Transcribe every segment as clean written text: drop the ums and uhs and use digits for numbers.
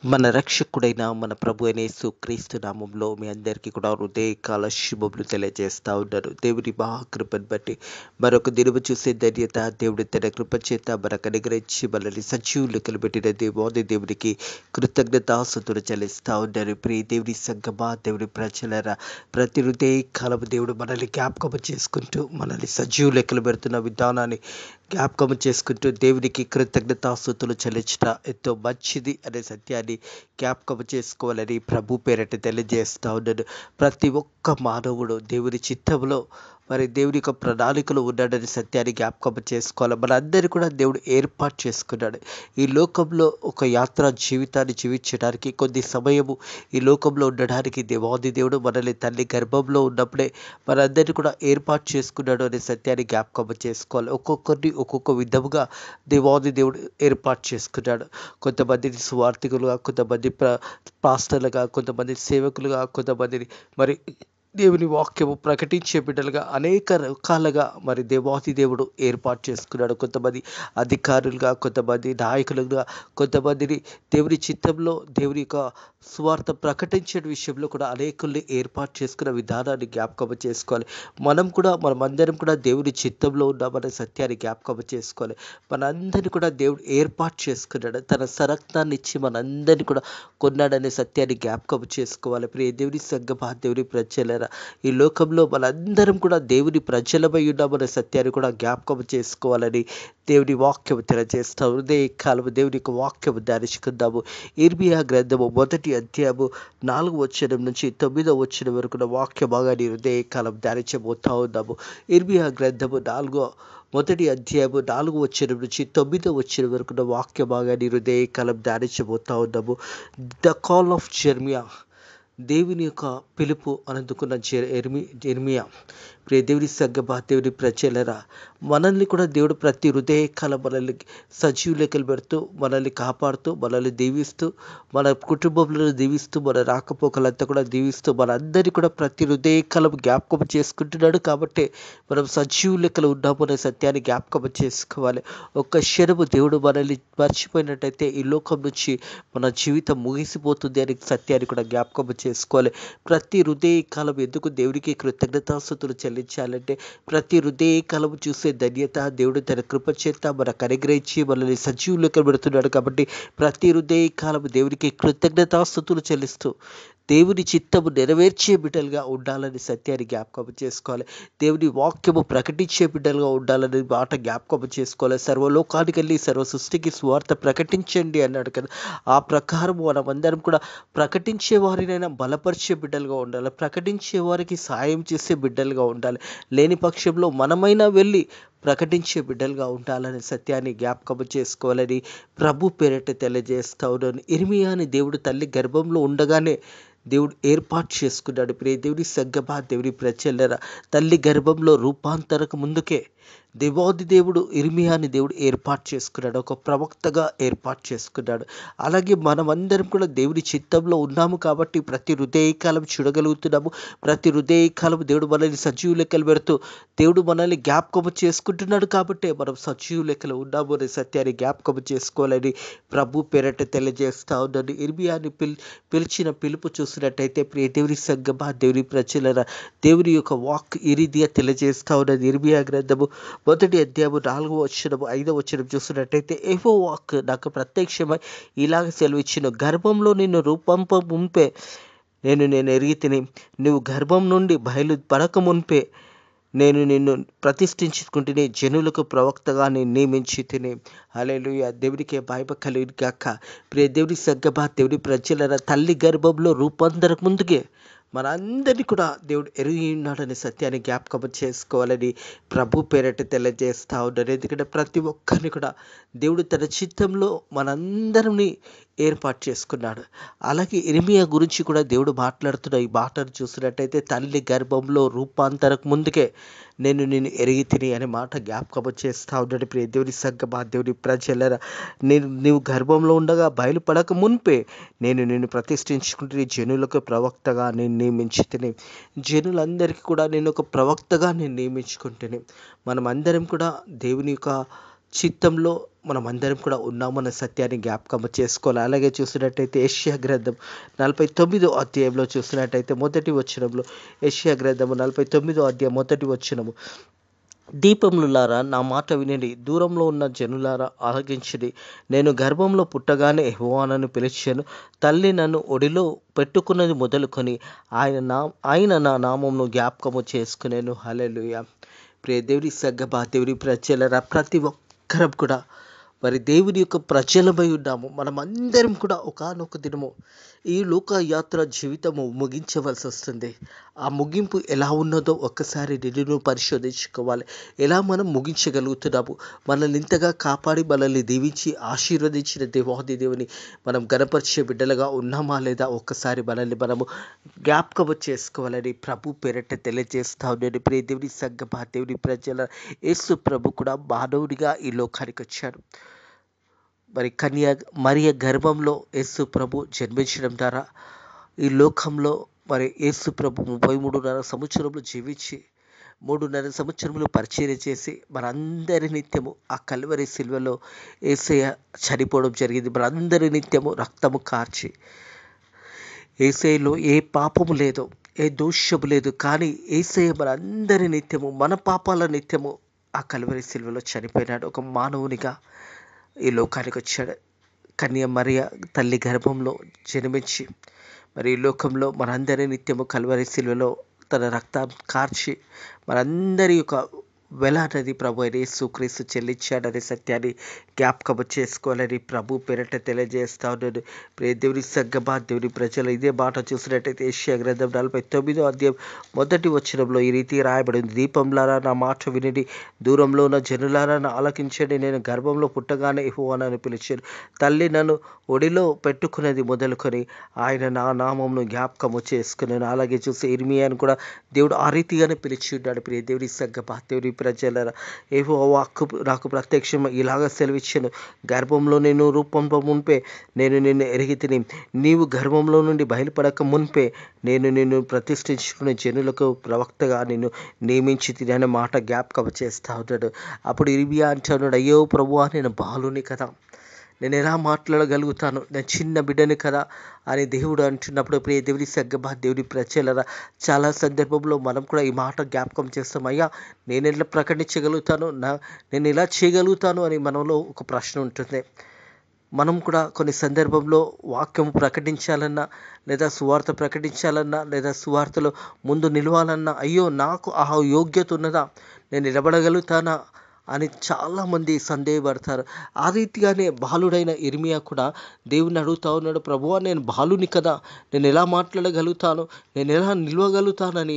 మన రక్షకుడైన మన ప్రభు అయిన యేసుక్రీస్తు నామంలో మీ అందరికీ కూడా హృదయకాల శుభములు తెలియజేస్తా ఉన్నారు. దేవుని మహాకృపను బట్టి మరొక దినము చూసే ధన్యత దేవుడి తన కృప చేత మనకు అనుగ్రహించి మనల్ని సజీవులు పెట్టిన దేవాది దేవునికి కృతజ్ఞతాస్తుతులు చెల్లిస్తా ఉన్నారు. ప్రియ దేవుని సంగమా, దేవుని ప్రజలరా, ప్రతి హృదయకాలము దేవుడు మనల్ని జ్ఞాపకం చేసుకుంటూ మనల్ని సజీవులు పెడుతున్న విధానాన్ని జ్ఞాపకం చేసుకుంటూ దేవునికి కృతజ్ఞతాస్తుతులు చెల్లించట ఎంతో మంచిది అనే సత్యాన్ని జ్ఞాపకం చేసుకోవాలని ప్రభు పేరట తెలియజేస్తా ఉన్నాను. ప్రతి ఒక్క మానవుడు దేవుని చిత్తంలో మరి దేవుని యొక్క ప్రణాళికలు ఉన్నాడని సత్యాన్ని జ్ఞాపకం చేసుకోవాలి. మనందరూ కూడా దేవుడు ఏర్పాటు చేసుకున్నాడు. ఈ లోకంలో ఒక యాత్రా జీవితాన్ని జీవించడానికి కొద్ది సమయము ఈ లోకంలో ఉండడానికి దేవాది దేవుడు మనల్ని తల్లి గర్భంలో ఉన్నప్పుడే మనందరినీ కూడా ఏర్పాటు చేసుకున్నాడు అనే సత్యాన్ని జ్ఞాపకం చేసుకోవాలి. ఒక్కొక్కరిని ఒక్కొక్క విధముగా దేవాది దేవుడు ఏర్పాటు చేసుకున్నాడు. కొంతమందిని సువార్థికులుగా, కొంతమంది పాస్టర్లుగా, కొంతమంది సేవకులుగా, కొంతమందిని మరి దేవుని వాక్యము ప్రకటించే బిడ్డలుగా అనేక రకాలుగా మరి దేవాది దేవుడు ఏర్పాటు చేసుకున్నాడు. కొంతమంది అధికారులుగా, కొంతమంది నాయకులుగా, కొంతమందిని దేవుని చిత్తంలో దేవుని యొక్క సువార్త ప్రకటించే విషయంలో కూడా అనేకుల్ని ఏర్పాటు చేసుకున్న విధానాన్ని జ్ఞాపకం చేసుకోవాలి. మనమందరం కూడా దేవుని చిత్తంలో ఉన్నామనే సత్యాన్ని జ్ఞాపకం చేసుకోవాలి. మనందరినీ కూడా దేవుడు ఏర్పాటు చేసుకున్నాడు. తన సరక్తాన్ని ఇచ్చి మనందరినీ కూడా కొన్నాడనే సత్యాన్ని జ్ఞాపకం చేసుకోవాలి. ప్రియ దేవుని సంగమా, దేవుని ప్రజల ఈ లోకంలో మనందరం కూడా దేవుని ప్రజలమై ఉన్నామనే సత్యాన్ని కూడా జ్ఞాపకం చేసుకోవాలని దేవుని వాక్యము తెలియజేస్తాము. హృదయకాలము దేవుని యొక్క వాక్యము ధ్యానించుకుందాము. ఇర్మియా గ్రంథము 1వ అధ్యాయము 4వ వచనం నుంచి 9వ వచనం వరకు వాక్య భాగాన్ని హృదయకాలం ధ్యానించబోతా ఉన్నాము. ఇర్మియా గ్రంథము 1వ అధ్యాయము 4వ వచనం నుంచి 9వ వచనం వరకు వాక్య భాగాన్ని హృదయకాలం ధ్యానించబోతా ఉన్నాము. ద కాల్ ఆఫ్ జెర్మియా, దేవుని యొక్క పిలుపు అందుకున్న ఇర్మియా. ప్రియ దేవుని సంగమా, దేవుని ప్రజలరా, మనల్ని కూడా దేవుడు ప్రతి హృదయకాలం మనల్ని సజీవులెక్కలు పెడుతూ, మనల్ని కాపాడుతూ, మనల్ని దీవిస్తూ, మన కుటుంబంలో దీవిస్తూ, మన రాకపోకలంతా కూడా దీవిస్తూ, మనందరినీ కూడా ప్రతి హృదయకాలం జ్ఞాపకం చేసుకుంటున్నాడు. కాబట్టి మనం సజీవులెక్కలు ఉన్నాము అనే సత్యాన్ని జ్ఞాపకం చేసుకోవాలి. ఒక్క క్షణము దేవుడు మనల్ని మర్చిపోయినట్టయితే ఈ లోకం నుంచి మన జీవితం ముగిసిపోతుంది అనే సత్యాన్ని కూడా జ్ఞాపకం చేసుకోవాలి. ప్రతి హృదయకాలం ఎందుకు దేవునికి కృతజ్ఞతాస్తుతులు చెల్లించాలంటే ప్రతి హృదయకాలం చూసే ధన్యత దేవుడు తన కృప చేత మనకు అనుగ్రహించి మనల్ని సజీవులకు పెడుతున్నాడు. కాబట్టి ప్రతి హృదయకాలం దేవునికి కృతజ్ఞతాస్తుతులు చెల్లిస్తూ దేవుని చిత్తము నెరవేర్చే బిడ్డలుగా ఉండాలని సత్యాన్ని జ్ఞాపకం చేసుకోవాలి. దేవుని వాక్యము ప్రకటించే బిడ్డలుగా ఉండాలని మాట జ్ఞాపకం చేసుకోవాలి. సర్వలోకానికి వెళ్ళి సర్వ సృష్టికి స్వార్థ ప్రకటించండి అన్నాడు కదా. ఆ ప్రకారం మనమందరం కూడా ప్రకటించే వారినైనా బలపరిచే బిడ్డలుగా ఉండాలి. ప్రకటించే వారికి సాయం చేసే బిడ్డలుగా ఉండాలి. లేని పక్షంలో మనమైనా వెళ్ళి ప్రకటించే బిడ్డలుగా ఉండాలనే సత్యాన్ని జ్ఞాపకం చేసుకోవాలని ప్రభు పేరిట తెలియజేస్తా ఉన్నాను. ఇర్మియాని దేవుడు తల్లి గర్భంలో ఉండగానే దేవుడు ఏర్పాటు చేసుకున్నాడు. ప్రియ దేవుని సంగమా, దేవుని ప్రజలరా, తల్లి గర్భంలో రూపాంతరకు ముందుకే దేవాది దేవుడు ఇర్మియాని దేవుడు ఏర్పాటు చేసుకున్నాడు. ఒక ప్రవక్తగా ఏర్పాటు చేసుకున్నాడు. అలాగే మనమందరం కూడా దేవుని చిత్తంలో ఉన్నాము కాబట్టి ప్రతి హృదయకాలం చూడగలుగుతున్నాము. ప్రతి హృదయకాలం దేవుడు మనల్ని సజీవు లెక్కలు పెడుతూ దేవుడు మనల్ని జ్ఞాపకము చేసుకుంటున్నాడు. కాబట్టి మనం సజీవు లెక్కలు ఉన్నాము అనే సత్యాన్ని జ్ఞాపకము చేసుకోవాలని ప్రభు పేరట తెలియజేస్తా ఉన్నాను. ఇర్మియాని పిలిచిన పిలుపు చూసినట్టయితే ప్రియ దేవుని సంగమా, దేవుని ప్రజలరా, దేవుని యొక్క వాక్ ఈ రీతిగా తెలియజేస్తా ఉన్నది. ఇర్మియా గ్రంథము 1వ అధ్యాయము 4వ వచనము 5వ వచనం చూసినట్టయితే యెహోవా నాకు ప్రత్యక్షమై ఇలాగ సెలవిచ్చిన, గర్భంలో నిన్ను రూపంప మునిపే నేను ఎరిగితిని. నువ్వు గర్భం నుండి బయలుపడక మునిపే నేను నిన్ను ప్రతిష్ఠించుకుంటుని, జనులకు ప్రవక్తగా నేను నియమించి తిని. హల్లెలూయా. దేవునికి మహిమ కలుగును గాక. ప్రియ దేవుని సంగమా, దేవుని ప్రజలరా, తల్లి గర్భంలో రూపాంతరకు ముందుకే మనందరినీ కూడా దేవుడు ఎరిగి ఉన్నాడనే సత్యాన్ని జ్ఞాపకం చేసుకోవాలని ప్రభు పేరట తెలియజేస్తా ఉన్నాడు. ఎందుకంటే ప్రతి ఒక్కరిని కూడా దేవుడు తన చిత్తంలో మనందరినీ ఏర్పాటు చేసుకున్నాడు. అలాగే ఇర్మియా గురించి కూడా దేవుడు మాట్లాడుతున్న ఈ మాటను చూసినట్టయితే తల్లి గర్భంలో రూపాంతరకు ముందుకే నేను ఎరిగి తిని అనే మాట జ్ఞాపకం చేస్తా ఉన్నాడు. ప్రియ దేవుని సంగమా, దేవుని ప్రజలరా, నీవు గర్భంలో ఉండగా బయలుపడక మునిపే నిన్ను ప్రతిష్ఠించుకుంటే జనులకు ప్రవక్తగా నేను నియమించి తిని. జనులందరికీ కూడా నేను ఒక ప్రవక్తగా నేను నియమించుకుంటేనే. మనం అందరం కూడా దేవుని యొక్క చిత్తంలో మనం అందరం కూడా ఉన్నామన్న సత్యాన్ని జ్ఞాపకం చేసుకోవాలి. అలాగే చూసినట్టయితే యెషయా గ్రంథం 49వ అధ్యాయంలో చూసినట్టయితే మొదటి వచనంలో, యెషయా గ్రంథము 49వ అధ్యాయం మొదటి వచనము, దీపములారా నా మాట వినండి, దూరంలో ఉన్న జనులారా ఆలకించుడి. నేను గర్భంలో పుట్టగానే యెహోవానని పిలిచాను, తల్లి నన్ను ఒడిలో పెట్టుకున్నది మొదలుకొని ఆయన నా నామమును జ్ఞాపకము చేసుకునేను. హల్లెలూయా. ప్రియ దేవుని సంగమా, దేవుని ప్రజలరా, ప్రతి ఒక్కరం కూడా మరి దేవుని యొక్క ప్రజలమై ఉన్నాము. మనమందరం కూడా ఒకానొక దినము ఈ లోక యాత్ర జీవితము ముగించవలసి వస్తుంది. ఆ ముగింపు ఎలా ఉన్నదో ఒక్కసారి నిన్ను పరిశోధించుకోవాలి. ఎలా మనం ముగించగలుగుతున్నాము? మనల్ని ఇంతగా కాపాడి మనల్ని దీవించి ఆశీర్వదించిన దేవాది దేవుని మనం గణపరిచే బిడ్డలుగా ఉన్నామా లేదా ఒక్కసారి మనల్ని మనము జ్ఞాపకము చేసుకోవాలని ప్రభు పేరట తెలియజేస్తా ఉన్నాను. ప్రియ దేవుని సంగమా, దేవుని ప్రజల, యేసు ప్రభు కూడా మానవుడిగా ఈ లోకానికి వచ్చాడు. మరి మరియ గర్భంలో యేసు ప్రభు జన్మించడం ద్వారా ఈ లోకంలో మరి యేసు ప్రభు 33.5 సంవత్సరములు జీవించి 3.5 సంవత్సరములు పరిచర్య చేసి మనందరి నిత్యము ఆ కల్వరి సిలువలో యేసయ్య చనిపోవడం జరిగింది. మనందరి నిత్యము రక్తము కార్చి, యేసయ్యలో ఏ పాపము లేదు, ఏ దోషము లేదు. కానీ యేసయ్య మనందరి నిత్యము, మన పాపాల నిత్యము ఆ కల్వరి సిలువలో చనిపోయినాడు. ఒక మానవునిగా ఈ లోకానికి వచ్చాడు. కన్య మరియ తల్లి గర్భంలో జన్మించి మరి ఈ లోకంలో మనందరి నిత్యము కల్వరి సిలువలో తన రక్తం కార్చి మనందరి యొక్క వెల అనేది ప్రభు అయిన యేసుక్రీస్తు చెల్లించాడనే సత్యాన్ని జ్ఞాపకం చేసుకోవాలని ప్రభు పేరట తెలియజేస్తా ఉన్నాను. ప్రియ దేవుని సంగమా, దేవుని ప్రజలు, ఇదే మాట చూసినట్టయితే యెషయా గ్రంథం 49వ అధ్యాయం మొదటి వచనంలో ఈ రీతి రాయబడింది, దీపంలారా నా మాట వినండి, దూరంలో ఉన్న జనులారా నా ఆలకించండి. నేను గర్భంలో పుట్టగానే యెహోవానని పిలిచాను, తల్లి నన్ను ఒడిలో పెట్టుకున్నది మొదలుకొని ఆయన నా నామమును జ్ఞాపకము చేసుకున్నాను. అలాగే చూసి ఇర్మియాను కూడా దేవుడు ఆ రీతిగానే పిలిచి ఉన్నాడు. ప్రియ దేవుని సంగమా, దేవుని ప్రజలరా, యెహోవా నాకు ప్రత్యక్షం ఇలాగ సెలవిచ్చాను, గర్భంలో నేను రూపంలో మున్పే నేను నిన్ను ఎరిగితిని, నీవు గర్భంలో నుండి బయలుపడక మున్పే నేను నిన్ను ప్రతిష్ఠించుకునే జనులకు ప్రవక్తగా నిన్ను నియమించి తిని అనే మాట జ్ఞాపకం చేస్తా ఉన్నాడు. అప్పుడు ఇర్మియా అంటున్నాడు, అయ్యో ప్రభువా, నేను బాలుని కదా, నేను ఎలా మాట్లాడగలుగుతాను, నేను చిన్న బిడ్డని కదా అని దేవుడు అంటున్నప్పుడు, ప్రియ దేవుని సంగమా, దేవుని ప్రజలరా, చాలా సందర్భంలో మనం కూడా ఈ మాట జ్ఞాపకం చేస్తాం. అయ్యా, నేను ఎలా ప్రకటించగలుగుతాను, నేను ఎలా చేయగలుగుతాను అని మనలో ఒక ప్రశ్న ఉంటుంది. మనం కూడా కొన్ని సందర్భంలో వాక్యం ప్రకటించాలన్నా, లేదా సువార్త ప్రకటించాలన్నా, లేదా సువార్తలో ముందు నిలవాలన్నా, అయ్యో నాకు ఆ యోగ్యత ఉన్నదా, నేను నిలబడగలుగుతానా అని చాలామంది సందేహపడతారు. ఆ రీతిగానే బాలుడైన ఇర్మియా కూడా దేవుని అడుగుతా ఉన్నాడు, ప్రభువా, నేను బాలుని కదా, నేను ఎలా మాట్లాడగలుగుతాను, నేను ఎలా నిలవగలుగుతానని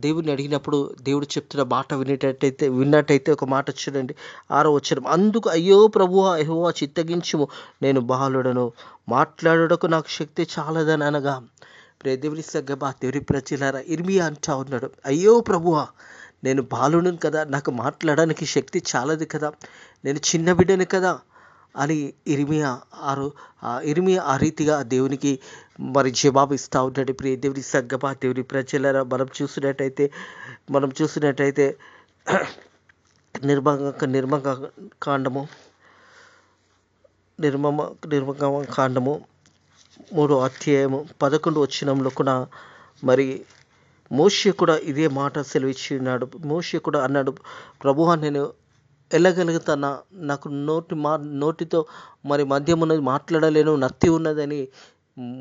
దేవుని అడిగినప్పుడు దేవుడు చెప్తున్న మాట విన్నట్టయితే ఒక మాట చూడండి, 6వ వచనం, అందుకు అయ్యో ప్రభువా యెహోవా చిత్తగించుము, నేను బాలుడను, మాట్లాడుటకు నాకు శక్తి చాలదని అనగా. ప్రియ దేవుని సంగమా, దేవుని ప్రజలారా, ఇర్మియా అంటా ఉన్నాడు, అయ్యో ప్రభువా, నేను బాలుని కదా, నాకు మాట్లాడడానికి శక్తి చాలదు కదా, నేను చిన్న బిడ్డని కదా అని ఇర్మియా ఆ రీతిగా దేవునికి మరి జవాబు ఇస్తూ ఉంటాడు. ప్రియ దేవుని సంగమా, దేవుని ప్రజలరా, మనం చూసినట్టయితే నిర్గమకాండము 3వ అధ్యాయము 11వ వచనంలో కూడా మరి మోషే కూడా ఇదే మాట సెలవిచ్చి ఉన్నాడు. మోషే కూడా అన్నాడు, ప్రభువా, నేను వెళ్ళగలుగుతానా, నాకు నోటితో మరి మద్యం ఉన్నది, మాట్లాడలేను, నత్తి ఉన్నదని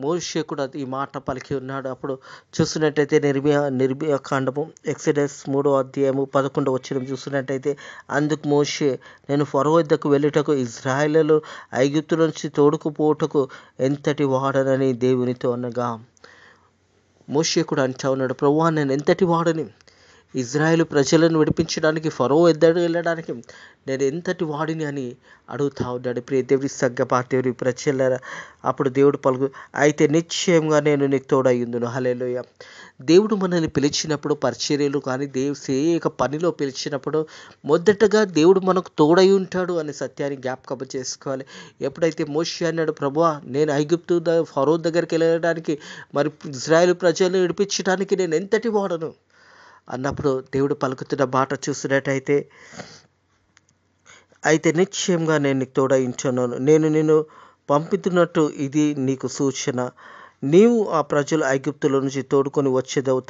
మోషే కూడా ఈ మాట పలికి ఉన్నాడు. అప్పుడు చూసినట్టయితే నిర్గమకాండము ఎక్సోడస్ 3వ అధ్యాయము 11వ వచనం చూసినట్టయితే, అందుకు మోషే, నేను ఫరో వద్దకు వెళ్ళుటకు ఇశ్రాయేలు ఐగుప్తు నుంచి తోడుకుపోవుటకు ఎంతటి వాడనని దేవునితో అనగా. మోషే కూడా అంటా ఉన్నాడు, ప్రభువా, నేను ఎంతటి వాడని, ఇజ్రాయేలు ప్రజలను విడిపించడానికి ఫరో ఎద్దడు వెళ్ళడానికి నేను ఎంతటి వాడిని అని అడుగుతా ఉన్నాడు. ప్రియ దేవుని సంగమా, దేవుని ప్రజలారా, అప్పుడు దేవుడు అయితే నిశ్చయంగా నేను నీకు తోడయ్యుందును. హల్లెలూయా. దేవుడు మనల్ని పిలిచినప్పుడు, పరిచర్యలు కానీ సేయక పనిలో పిలిచినప్పుడు మొదటగా దేవుడు మనకు తోడై ఉంటాడు అనే సత్యాన్ని జ్ఞాపకం చేసుకోవాలి. ఎప్పుడైతే మోషే అన్నాడు, ప్రభువా, నేను ఫరో దగ్గరికి వెళ్ళడానికి, మరి ఇజ్రాయేలు ప్రజలను విడిపించడానికి నేను ఎంతటి వాడను అన్నప్పుడు దేవుడు పలుకుతున్న మాట చూసినట్టయితే అయితే నిశ్చయంగా నేను నీకు తోడై ఉంటున్నాను. నేను నిన్ను పంపుతున్నట్టు ఇది నీకు సూచన. నీవు ఆ ప్రజలు ఐగుప్తులో నుంచి తోడుకొని వచ్చేదవు.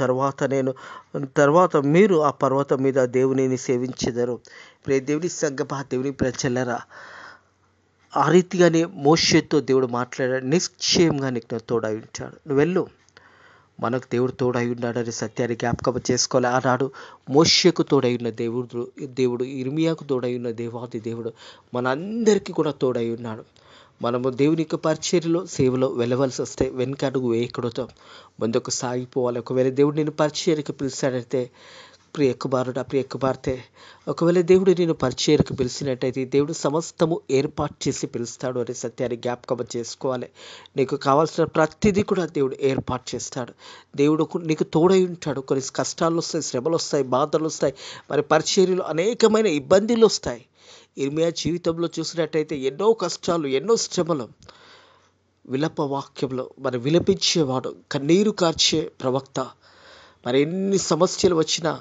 తర్వాత మీరు ఆ పర్వతం మీద దేవునిని సేవించెదరు. దేవుని సంగమా, దేవుని ప్రజలరా, ఆ రీతిగానే మోషేతో దేవుడు మాట్లాడాడు. నిశ్చయంగా నీకు తోడై ఉంటాడు. నువ్వు వెళ్ళు. మనకు దేవుడు తోడై ఉన్నాడని సత్యాన్ని జ్ఞాపకం చేసుకోవాలి. ఆనాడు మోషేకు తోడై ఉన్న దేవుడు ఇర్మియాకు తోడై ఉన్న దేవాది దేవుడు మనందరికీ కూడా తోడై ఉన్నాడు. మనము దేవుని యొక్క పరిచర్యలో సేవలో వెళ్ళవలసి వస్తే వెనుక అడుగు వేయకూడదు, ముందుకు సాగిపోవాలి. ఒకవేళ దేవుడు నేను పరిచర్యకు పిలిచాడంటే, ప్రియ కుమారుడా, ప్రియ కుమార్తె, ఒకవేళ దేవుడు నేను పరిచర్యకు పిలిచినట్టయితే దేవుడు సమస్తము ఏర్పాటు చేసి పిలుస్తాడు అనే సత్యాన్ని జ్ఞాపకం చేసుకోవాలి. నీకు కావాల్సిన ప్రతిదీ కూడా దేవుడు ఏర్పాటు చేస్తాడు. దేవుడు నీకు తోడై ఉంటాడు. కొన్ని కష్టాలు వస్తాయి, శ్రమలు వస్తాయి, బాధలు వస్తాయి, మరి పరిచర్యలో అనేకమైన ఇబ్బందులు వస్తాయి. ఇర్మియా జీవితంలో చూసినట్టయితే ఎన్నో కష్టాలు, ఎన్నో శ్రమలు. విలప వాక్యంలో మరి విలపించేవాడు, కన్నీరు కార్చే ప్రవక్త. మరి ఎన్ని సమస్యలు వచ్చినా,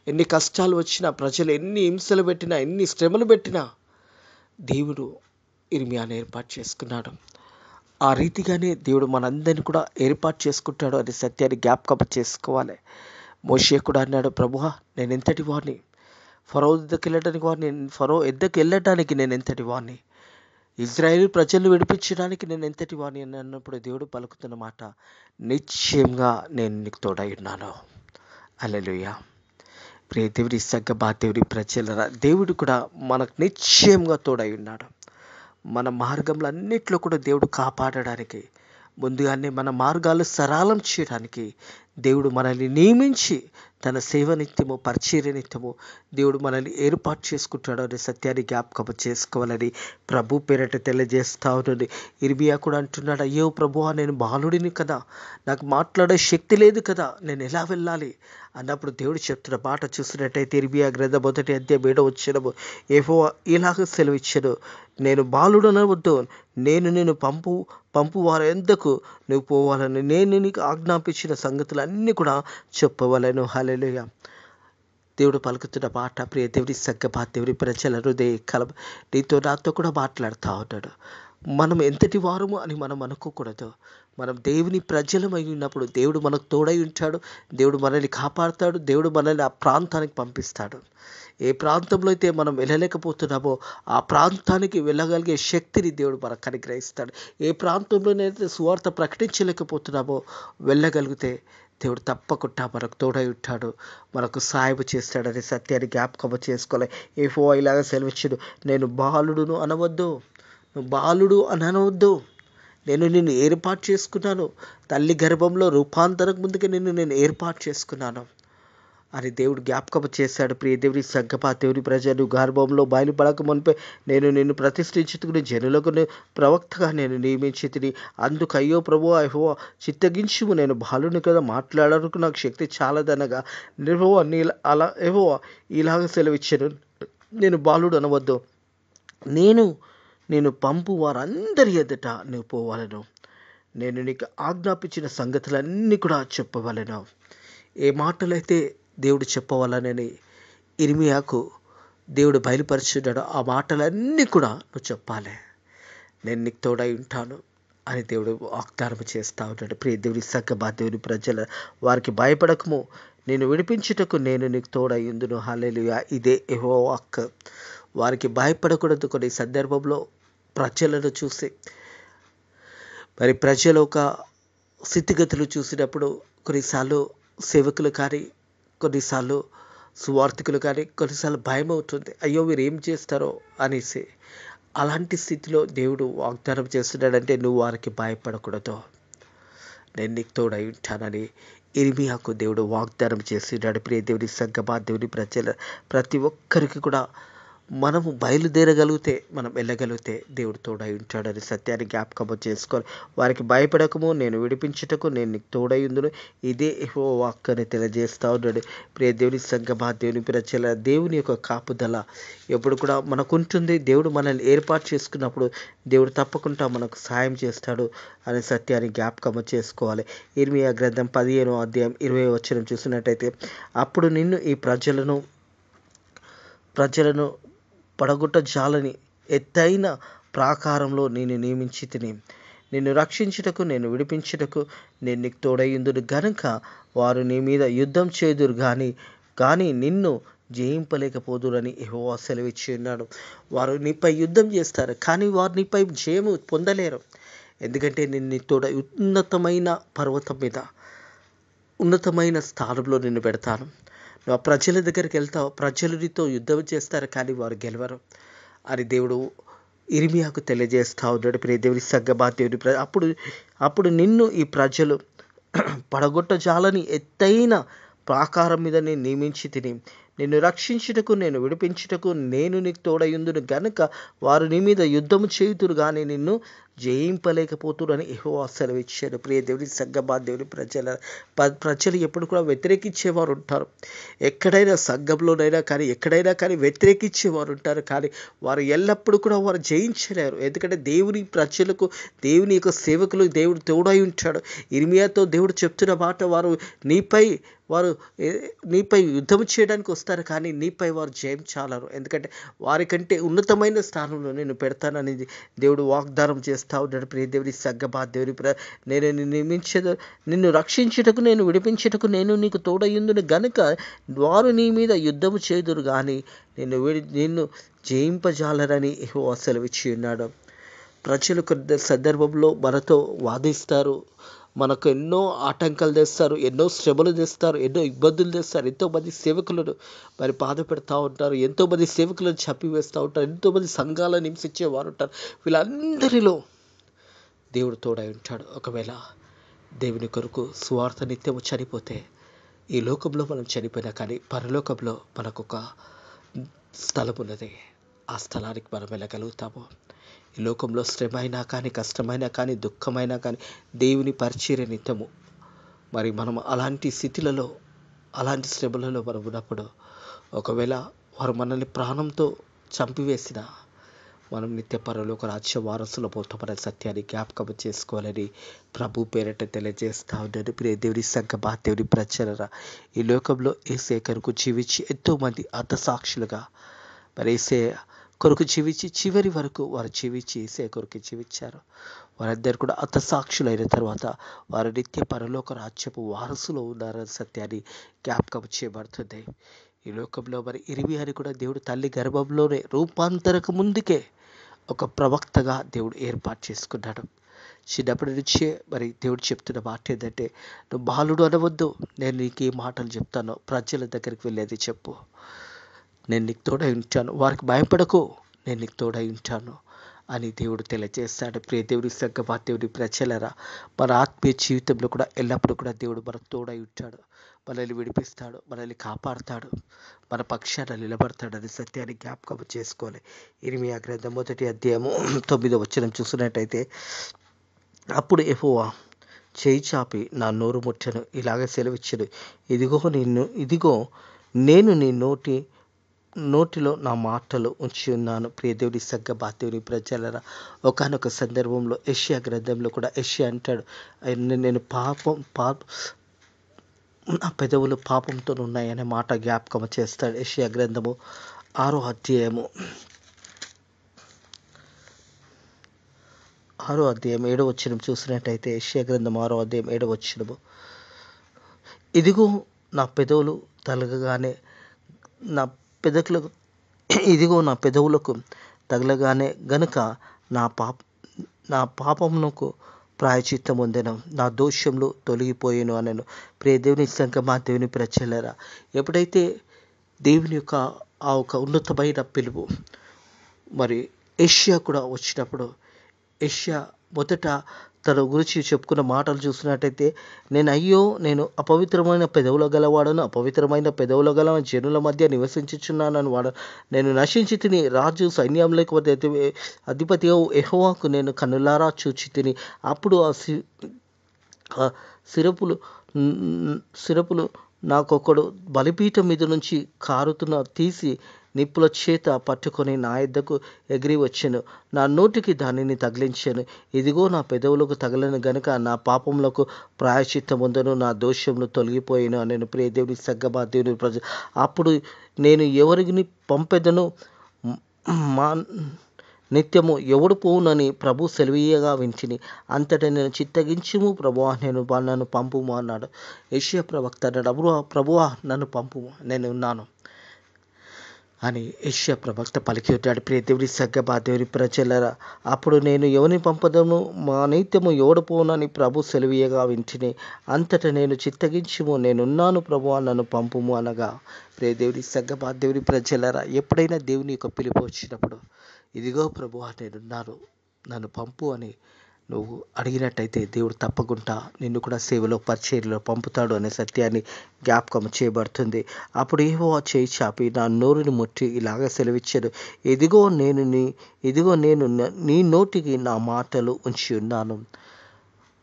ఎన్ని కష్టాలు వచ్చినా, ప్రజలు ఎన్ని హింసలు పెట్టినా, ఎన్ని శ్రమలు పెట్టినా దేవుడు ఇర్మియాను ఏర్పాటు చేసుకున్నాడు. ఆ రీతిగానే దేవుడు మనందరినీ కూడా ఏర్పాటు చేసుకుంటాడు అనే సత్యాన్ని జ్ఞాపకం చేసుకోవాలి. మోషే కూడా అన్నాడు, ప్రభువా, నేను ఎంతటి వాడిని, ఫరో ఎద్దకు వెళ్ళటానికి నేను ఎంతటి వాడిని, ఇజ్రాయేల్ ప్రజలను విడిపించడానికి నేను ఎంతటి వాడిని అని అన్నప్పుడు దేవుడు పలుకుతున్న మాట, నిశ్చయంగా నేను నీకు తోడై ఉన్నాను. హల్లెలూయా. ప్రియ దేవుని సంగమా, దేవుని ప్రజలరా, దేవుడు కూడా మనకు నిశ్చయంగా తోడై ఉన్నాడు. మన మార్గంలో అన్నిట్లో కూడా దేవుడు కాపాడడానికి, ముందుగానే మన మార్గాలు సరళం చేయడానికి దేవుడు మనల్ని నియమించి తన సేవ నిత్యము, పరిచర్య నిత్యము దేవుడు మనల్ని ఏర్పాటు చేసుకుంటాడు అనే సత్యాన్ని జ్ఞాపకం చేసుకోవాలని ప్రభు పేరట తెలియజేస్తా ఉన్నది. ఇర్మియా కూడా అంటున్నాడు, అయ్యో ప్రభువా, నేను బాలుడిని కదా, నాకు మాట్లాడే శక్తి లేదు కదా, నేను ఎలా వెళ్ళాలి అన్నప్పుడు దేవుడు చెప్తున్న మాట చూసినట్టయితే ఇర్మియా గ్రంథం 1వ అధ్యాయం 7వ వచనము, యెహోవా ఇలాగ సెలవిచ్చెను, నేను బాలుడు అనవద్దు, నేను పంపు వారి ఎందుకు నువ్వు పోవాలని నేను నీకు ఆజ్ఞాపించిన సంగతులన్నీ కూడా చెప్పవలను. హల్లెలూయా. దేవుడు పలుకుతున్న మాట, ప్రియ దేవుని సంగమా, దేవుని ప్రజల హృదయ కలం నీతో నాతో కూడా మాట్లాడుతూ ఉన్నాడు. మనం ఎంతటి వారము అని మనం అనుకోకూడదు. మనం దేవుని ప్రజలమై ఉన్నప్పుడు దేవుడు మనకు తోడై ఉంటాడు. దేవుడు మనల్ని కాపాడుతాడు. దేవుడు మనల్ని ఆ ప్రాంతానికి పంపిస్తాడు. ఏ ప్రాంతంలో అయితే మనం వెళ్ళలేకపోతున్నామో ఆ ప్రాంతానికి వెళ్ళగలిగే శక్తిని దేవుడు మనకు అనుగ్రహిస్తాడు. ఏ ప్రాంతంలోనైతే సువార్త ప్రకటించలేకపోతున్నామో వెళ్ళగలిగితే దేవుడు తప్పకుండా మనకు తోడై ఉంటాడు, మనకు సాయం చేస్తాడనే సత్యాన్ని జ్ఞాపకం చేసుకోవాలి. యెహోవా ఇలాగ సెలవిచ్చెను, నేను బాలుడును అనవద్దు, నువ్వు బాలుడు అని అనవద్దు, నేను నిన్ను ఏర్పాటు చేసుకున్నాను, తల్లి గర్భంలో రూపాంతరం ముందుగా నేను ఏర్పాటు చేసుకున్నాను అని దేవుడు జ్ఞాపకం చేశాడు. ప్రియ దేవుని సంగమా, దేవుని ప్రజలు గర్భంలో బయలుపడక మునిపే నేను నిన్ను ప్రతిష్ఠించుకుని జనులకు ప్రవక్తగా నేను నియమించి తిని, అందుకు అయ్యో ప్రభువా, యెహోవా చిత్తగించుము, నేను బాలుని కదా, మాట్లాడడానికి నాకు శక్తి చాలదనగా యెహోవా ఇలాగ సెలవిచ్చెను, నేను బాలుడు అనవద్దు, నేను పంపు వారందరి ఎదుట నువ్వు పోవాలను, నేను నీకు ఆజ్ఞాపించిన సంగతులన్నీ కూడా చెప్పవలను. ఏ మాటలైతే దేవుడు చెప్పవాలనని ఇర్మియాకు దేవుడు బయలుపరుచున్నాడు, ఆ మాటలన్నీ కూడా నువ్వు చెప్పాలి. నేను నీకు తోడై ఉంటాను అని దేవుడు వాగ్దానం చేస్తూ ఉన్నాడు. ప్రియ దేవుని సంగమా, దేవుని ప్రజల వారికి భయపడకము, నేను విడిపించుటకు నేను నీకు తోడై ఉందును. హల్లెలూయా. ఇదే యెహోవా వాక్కు. వారికి భయపడకూడదు. కొన్ని సందర్భంలో ప్రజలను చూసి, మరి ప్రజల ఒక స్థితిగతులు చూసినప్పుడు కొన్నిసార్లు సేవకులు కానీ, కొన్నిసార్లు సువార్థికులు కానీ, కొన్నిసార్లు భయం అవుతుంది, అయ్యో వీరు ఏం చేస్తారో అనేసి. అలాంటి స్థితిలో దేవుడు వాగ్దానం చేస్తున్నాడంటే, నువ్వు వారికి భయపడకూడదు, నేను నీకు తోడై ఉంటానని ఇర్మియాకు దేవుడు వాగ్దానం చేస్తున్నాడు. ప్రియ దేవుని సంగమా, దేవుని ప్రజల ప్రతి ఒక్కరికి కూడా మనము బయలుదేరగలిగితే, మనం వెళ్ళగలిగితే దేవుడు తోడై ఉంటాడని సత్యాన్ని జ్ఞాపకము చేసుకోవాలి. వారికి భయపడకము, నేను విడిపించుటకు నేను నీకు తోడై ఉందును, ఇదే యెహోవా వాక్కు అని తెలియజేస్తూ ఉన్నాడు. ప్రియ దేవుని సంగమా, దేవుని ప్రజల దేవుని యొక్క కాపుదల ఎప్పుడు కూడా మనకుంటుంది. దేవుడు మనల్ని ఏర్పాటు చేసుకున్నప్పుడు దేవుడు తప్పకుండా మనకు సాయం చేస్తాడు అనే సత్యాన్ని జ్ఞాపకము చేసుకోవాలి. ఇర్మియా గ్రంథం 15వ అధ్యాయం 20వ వచనం చూసినట్టయితే, అప్పుడు నిన్ను ఈ ప్రజలను పడగొట్ట జాలని ఎత్తైన ప్రాకారంలో నేను నియమించి తిని నిన్ను రక్షించుటకు నేను విడిపించుటకు నేను నీకు తోడయ్యుందును గనుక వారు నీ మీద యుద్ధం చేదురు కానీ నిన్ను జయింపలేకపోదురని యెహోవా సెలవిచ్చి ఉన్నాడు. వారు నీపై యుద్ధం చేస్తారు కానీ వారు నీపై జయము పొందలేరు. ఎందుకంటే నేను నీ తోడ ఉన్నతమైన పర్వతం మీద ఉన్నతమైన స్థానంలో నిన్ను పెడతాను. నువ్వు ఆ ప్రజల దగ్గరికి వెళ్తావు, ప్రజలు నీతో యుద్ధం చేస్తారు కానీ వారు గెలవరు అని దేవుడు ఇర్మియాకు తెలియజేస్తా ఉన్నాడు. ప్రియ దేవుని సంగమా, దేవుని అప్పుడు నిన్ను ఈ ప్రజలు పడగొట్టజాలని ఎత్తైన ప్రాకారం మీద నేను నియమించి తిని నిన్ను రక్షించుటకు నేను విడిపించుటకు నేను నీకు తోడయుందును గనుక వారు నీ మీద యుద్ధము చేయుదురు కానీ నిన్ను జయింపలేకపోతురని యెహోవా సెలవిచ్చాడు. ప్రియ దేవుని సంగమా, దేవుని ప్రజలు ఎప్పుడు కూడా వ్యతిరేకించేవారు ఉంటారు. ఎక్కడైనా సంఘంలోనైనా కానీ ఎక్కడైనా కానీ వ్యతిరేకించేవారు ఉంటారు కానీ వారు ఎల్లప్పుడూ కూడా వారు జయించలేరు. ఎందుకంటే దేవుని ప్రజలకు, దేవుని యొక్క సేవకులు దేవుడు తోడై ఉంటాడు. ఇర్మియాతో దేవుడు చెప్తున్న మాట, నీపై యుద్ధం చేయడానికి వస్తారు కానీ నీపై వారు జయం చాలరు. ఎందుకంటే వారికంటే ఉన్నతమైన స్థానంలో నేను పెడతాననేది దేవుడు వాగ్దానం చేస్తా ఉన్నాడు. ప్రియ దేవుని సంగమా, దేవుని నేను నిన్ను రక్షించుటకు నేను విడిపించుటకు నేను నీకు తోడయ్యుందును గనుక వారు నీ మీద యుద్ధము చేదురు కానీ నిన్ను జయింపజాలరని యెహోవా సెలవిచ్చి ఉన్నాడు. ప్రజలు కొన్ని సందర్భంలో మనతో వాదిస్తారు, మనకు ఎన్నో ఆటంకాలు తెస్తారు, ఎన్నో శ్రమలు తెస్తారు, ఎన్నో ఇబ్బందులు తెస్తారు. ఎంతోమంది సేవకులను మరి బాధ పెడతా ఉంటారు, ఎంతోమంది సేవకులను చంపివేస్తూ ఉంటారు, ఎంతోమంది సంఘాలను హింసించేవారు ఉంటారు. వీళ్ళందరిలో దేవుడు తోడై ఉంటాడు. ఒకవేళ దేవుని కొరకు సువార్త నిత్యము చనిపోతే ఈ లోకంలో మనం చనిపోయినా కానీ పరలోకంలో మనకొక స్థలం ఉన్నది. ఆ స్థలానికి మనం వెళ్ళగలుగుతాము. ఈ లోకంలో శ్రమ అయినా కానీ, కష్టమైనా కానీ, దుఃఖమైనా కానీ దేవుని పరిచర్య నిత్యము మరి మనం అలాంటి స్థితులలో, అలాంటి శ్రమలలో మనం ఉన్నప్పుడు ఒకవేళ వారు మనల్ని ప్రాణంతో చంపివేసిన మనం నిత్య పరలోక రాజ్య వారసులు పోతామనే సత్యాన్ని జ్ఞాపకం చేసుకోవాలని ప్రభు పేరట తెలియజేస్తా ఉన్నాను. ప్రియ దేవుని సంగమా, దేవుని ప్రజలరా, ఈ లోకంలో యేసయ్య కొరకు జీవించి ఎంతోమంది అర్థసాక్షులుగా మరి యేసయ్య కొరకు జీవించి చివరి వరకు వారు జీవించి యేసయ్య కొరకు జీవించారు. వారందరూ కూడా అర్థసాక్షులైన తర్వాత వారు నిత్య పరలోక రాజ్యపు వారసులు ఉన్నారన్న సత్యాన్ని జ్ఞాపకం చేయబడుతుంది. ఈ లోకంలో మరి ఇర్మియాని కూడా దేవుడు తల్లి గర్భంలోనే రూపాంతరకు ముందుకే ఒక ప్రవక్తగా దేవుడు ఏర్పాటు చేసుకున్నాడు. చిన్నప్పటి నుంచే మరి దేవుడు చెప్తున్న మాట ఏంటంటే, నువ్వు బాలుడు అనవద్దు, నేను నీకు ఏ మాటలు చెప్తానో ప్రజల దగ్గరికి వెళ్ళేది చెప్పు, నేను నీకు తోడై ఉంటాను, వారికి భయపడకు, నేను నీకు తోడై ఉంటాను అని దేవుడు తెలియజేస్తాడు. ప్రియ దేవుని సంగమా, దేవుని ప్రజలరా, మన ఆత్మీయ జీవితంలో కూడా ఎల్లప్పుడూ కూడా దేవుడు మనకు తోడై ఉంటాడు, మనల్ని విడిపిస్తాడు, మనల్ని కాపాడుతాడు, మన పక్షాన నిలబడతాడని సత్యాన్ని జ్ఞాపకం చేసుకోవాలి. ఇర్మియా గ్రంథం 1వ అధ్యాయము 9వ వచనం చూసినట్టయితే, అప్పుడు యెహోవా చేయి చాపి నా నోరు ముట్టెను, ఇలాగ సెలవిచ్చెను, ఇదిగో నేను నీ నోటిలో నా మాటలు ఉంచి ఉన్నాను. ప్రియ దేవుని సంగమా, దేవుని ప్రజలరా, ఒకానొక సందర్భంలో యెషయా గ్రంథంలో కూడా యెషయా అంటాడు, నేను నా పెదవులు పాపంతో ఉన్నాయనే మాట జ్ఞాపకం చేస్తాడు. యెషయా గ్రంథము 6వ అధ్యాయము 7వ వచనం చూసినట్టయితే, యెషయా గ్రంథం 6వ అధ్యాయం 7వ వచనము, ఇదిగో నా పెదవులు తగలగానే గనుక నా పాపమునకు ప్రాయచిత్తం పొందెను, నా దోషములు తొలగిపోయాను అనను. ప్రియ దేవుని సంగమా, దేవుని ప్రజలరా, ఎప్పుడైతే దేవుని యొక్క ఆ ఒక ఉన్నతమైన పిలుపు మరి యెషయా కూడా వచ్చినప్పుడు, యెషయా మొదట తన గురించి చెప్పుకున్న మాటలు చూసినట్టయితే, నేను అపవిత్రమైన పెదవుల గలవాడను, అపవిత్రమైన పెదవుల గల జనుల మధ్య నివసించుచున్నానని వాడు, నేను నశించి తిని, రాజు సైన్యములకు అధిపతి యెహోవాకు నేను కన్నులారా చూచి తిని, అప్పుడు ఆ సిరపులు నాకొకడు బలిపీఠం మీద నుంచి కారుతున్న తీసి నిప్పుల చేత పట్టుకొని నా యొద్దకు ఎగిరి వచ్చెను, నా నోటికి దానిని తగిలించాను, ఇదిగో నా పెదవులకు తగలను గనుక నా పాపములకు ప్రాయశ్చిత్తం పొందను, నా దోషములు తొలగిపోయాను అని. ప్రియ దేవుని సంగమా, దేవుని ప్రజ, అప్పుడు నేను ఎవరిని పంపెదను, మా నిత్యము ఎవడు పోవునని ప్రభు సెలవీయగా వింటిని, అంతటా నేను చిత్తగించుము ప్రభువా నన్ను పంపుము అన్నాడు. యెషయా ప్రవక్త అన్నాడు, ప్రభువా నన్ను పంపుము, నేను ఉన్నాను అని యెషయా ప్రవక్త పలికి ఉన్నాడు. ప్రియ దేవుని సంగమా, దేవుని ప్రజలరా, అప్పుడు నేను ఎవరిని పంపదను, మా నిత్యము ఎవడు పోవునని ప్రభు సెలవీయగా వింటిని, అంతటా నేను చిత్తగించుము, నేనున్నాను ప్రభువా నన్ను పంపుము అనగా. ప్రియ దేవుని సంగమా, దేవుని ప్రజలరా, ఎప్పుడైనా దేవుని యొక్క పిలుపు వచ్చినప్పుడు, ఇదిగో ప్రభువా నేనున్నాను నన్ను పంపు అని నువ్వు అడిగినట్టయితే దేవుడు తప్పకుండా నిన్ను కూడా సేవలో పరిచర్యలో పంపుతాడు అనే సత్యాన్ని జ్ఞాపకం చేయబడుతుంది. అప్పుడు యెహోవా చేయి చాపి నా నోరుని ముట్టి ఇలాగ సెలవిచ్చాడు, ఇదిగో నేను నీ నోటికి నా మాటలు ఉంచి ఉన్నాను.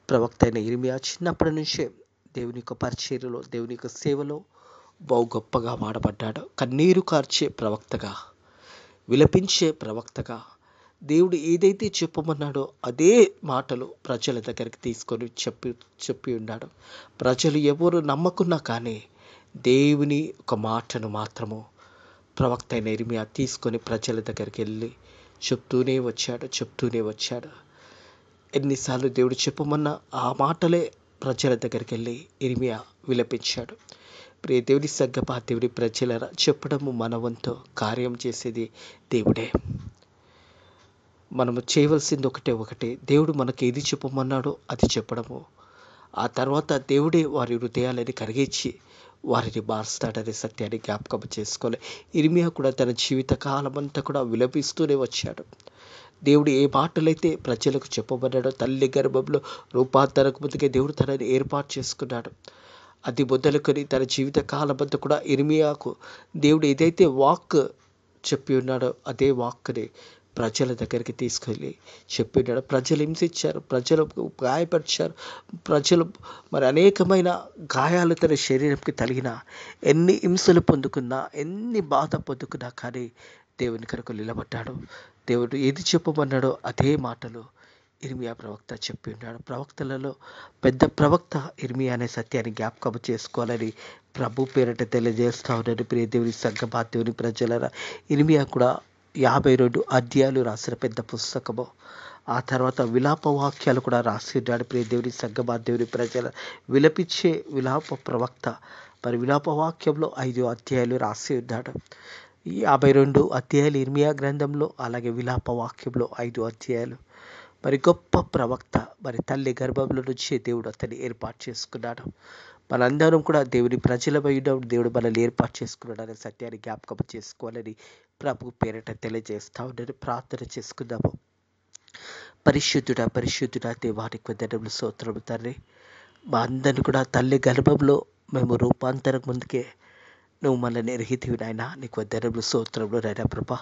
ప్రవక్త అయిన యిర్మీయా చిన్నప్పటి నుంచే దేవుని యొక్క పరిచర్యలో, దేవుని యొక్క సేవలో బహు గొప్పగా వాడబడ్డాడు. కన్నీరు కార్చే ప్రవక్తగా, విలపించే ప్రవక్తగా, దేవుడు ఏదైతే చెప్పమన్నాడో అదే మాటలు ప్రజల దగ్గరికి తీసుకొని చెప్పి ఉన్నాడు. ప్రజలు ఎవరు నమ్మకున్నా కానీ దేవుని ఒక మాటను మాత్రము ప్రవక్త అయిన యిర్మీయా తీసుకొని ప్రజల దగ్గరికి వెళ్ళి చెప్తూనే వచ్చాడు. ఎన్నిసార్లు దేవుడు చెప్పమన్నా ఆ మాటలే ప్రజల దగ్గరికి వెళ్ళి యిర్మీయా విలపించాడు. ప్రియ దేవుని సంగమా, దేవుని ప్రజలరా, చెప్పడము మన వంతు, కార్యం చేసేది దేవుడే. మనము చేయవలసింది ఒకటే, దేవుడు మనకి ఏది చెప్పమన్నాడో అది చెప్పడము. ఆ తర్వాత దేవుడే వారి హృదయాలని కరిగించి వారిని మారుస్తాడనే సత్యాన్ని జ్ఞాపకం చేసుకోవాలి. యిర్మీయా కూడా తన జీవిత కాలం అంతా కూడా విలపిస్తూనే వచ్చాడు. దేవుడు ఏ మాటలైతే ప్రజలకు చెప్పమన్నాడో, తల్లి గర్భంలో రూపాంతరకు ముందుకే దేవుడు తనని ఏర్పాటు చేసుకున్నాడు. అది మొదలుకొని తన జీవిత కాలం అంతా కూడా యిర్మీయాకు దేవుడు ఏదైతే వాక్ చెప్పి ఉన్నాడో అదే వాక్ని ప్రజల దగ్గరికి తీసుకెళ్ళి చెప్పి ఉన్నాడు. ప్రజలు హింసించారు, ప్రజలు గాయపరిచారు, ప్రజలు మరి అనేకమైన గాయాలు తన శరీరంకి తగిలిన, ఎన్ని హింసలు పొందుకున్నా, ఎన్ని బాధ పొందుకున్నా కానీ దేవుని కొరకు నిలబడ్డాడు. దేవుడు ఏది చెప్పమన్నాడో అదే మాటలు యిర్మీయా ప్రవక్త చెప్పి ఉన్నాడు. ప్రవక్తలలో పెద్ద ప్రవక్త యిర్మీయా అనే సత్యాన్ని జ్ఞాపకం చేసుకోవాలని ప్రభు పేరిట తెలియజేస్తా ఉన్నాడు. ప్రియ దేవుని సంగమా, దేవుని ప్రజలరా, యిర్మీయా కూడా 52 అధ్యాయాలు రాసిన పెద్ద పుస్తకము. ఆ తర్వాత విలాప వాక్యాలు కూడా రాసి ఉన్నాడు. ప్రియ దేవుని సంగమా, దేవుని ప్రజల విలపించే విలాప ప్రవక్త. మరి విలాప వాక్యంలో 5 అధ్యాయాలు రాసి ఉన్నాడు. ఈ 52 అధ్యాయాలు యిర్మీయా గ్రంథంలో, అలాగే విలాప వాక్యంలో 5 అధ్యాయాలు. మరి గొప్ప ప్రవక్త, మరి తల్లి గర్భంలో నుంచి దేవుడు అతన్ని ఏర్పాటు చేసుకున్నాడు. మనందరం కూడా దేవుని ప్రజలమై ఉన్నాం, దేవుడు మనల్ని ఏర్పాటు చేసుకున్నాడు అనే సత్యాన్ని జ్ఞాపకం చేసుకోవాలని ప్రభు పేరిట తెలియజేస్తా ఉన్నాను. ప్రార్థన చేసుకుందాము. పరిశుద్ధుడా దేవానికి వందనములు, స్తోత్రములు తండ్రి. మా అందరిని కూడా తల్లి గర్భంలో మేము రూపాంతరం ముందుకే నువ్వు మనల్ని ఎరిగితివి నాయనా, నీకు వందనములు, స్తోత్రములు నాయనా ప్రభా.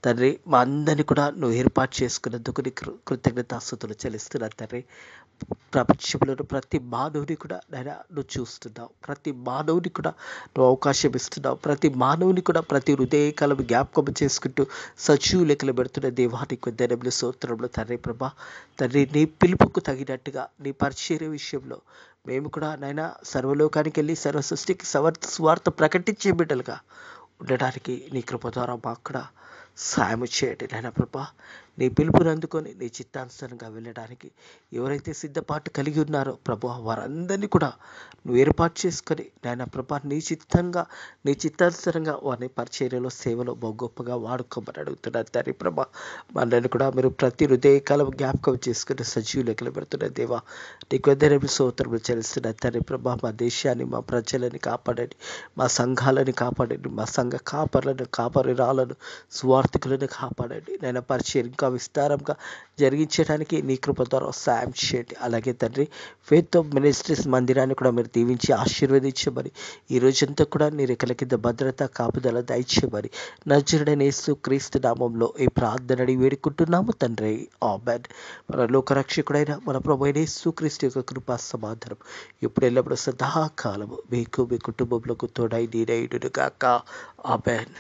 తండ్రి, మా అందరినీ కూడా నువ్వు ఏర్పాటు చేసుకున్నందుకు నీకు కృతజ్ఞతాస్తుతులు చెల్లిస్తున్నాను తండ్రి. ప్రపంచంలో ప్రతి మానవుని కూడా నాయన నువ్వు చూస్తున్నావు, ప్రతి మానవుని కూడా నువ్వు అవకాశం ఇస్తున్నావు, ప్రతి మానవుని కూడా ప్రతి హృదయకాలం జ్ఞాపకం చేసుకుంటూ సజీవ లెక్కలు పెడుతున్న దేవానికి వందనములు, స్తోత్రములు తండ్రి ప్రభా. తండ్రి, నీ పిలుపుకు తగినట్టుగా నీ పరిచర్య విషయంలో మేము కూడా నాయన సర్వలోకానికి వెళ్ళి సర్వ సృష్టికి స్వార్థ ప్రకటించే బిడ్డలుగా ఉండడానికి నీ కృప ద్వారా మాకు కూడా సాయము చేయండి నాయన ప్రభా. నీ పిలుపుని అందుకొని నీ చిత్తానుసారంగా వెళ్ళడానికి ఎవరైతే సిద్ధపాటు కలిగి ఉన్నారో ప్రభా, వారందరినీ కూడా నువ్వు ఏర్పాటు చేసుకొని నాయన ప్రభా, నీ చిత్తానుసారంగా వారిని పరిచర్యలో, సేవలో బహు గొప్పగా వాడుకోమని అడుగుతున్నారు తండ్రి ప్రభా. మనల్ని కూడా మీరు ప్రతి హృదయకాలం జ్ఞాపకం చేసుకుని సజీవ లెక్కలు పెడుతున్న దేవా, నీకు వందనములు, స్తోత్రములు చెల్లిస్తున్నారు తండ్రి ప్రభా. మా దేశాన్ని, మా ప్రజలని కాపాడండి, మా సంఘాలని కాపాడండి, మా సంఘ కాపరులను, కాపరిరాలను, స్వార్థికులను కాపాడండి నాయన. పరిచయం ఇంకా విస్తారంగా జరిగించడానికి నీ కృప ద్వారా సాయం చేయండి. అలాగే తండ్రి, ఫెయిత్ ఆఫ్ మినిస్ట్రీస్ మందిరాన్ని కూడా మీరు దీవించి ఆశీర్వదించమని, ఈ రోజంతా కూడా నీ రెక్కల కింద భద్రత, కాపుదల దయచేయమని నజరుడైన యేసు క్రీస్తు నామంలో ఈ ప్రార్థన అడిగి వేడుకుంటున్నాము తండ్రి, ఆమేన్. మన లోకరక్షకుడైన మన ప్రభువైన యేసు క్రీస్తు యొక్క కృపా సమాధానం ఇప్పుడు ఎల్లప్పుడూ సదాకాలము మీకు, మీ కుటుంబంలో తోడై నీడైండును గాక. ఆమేన్.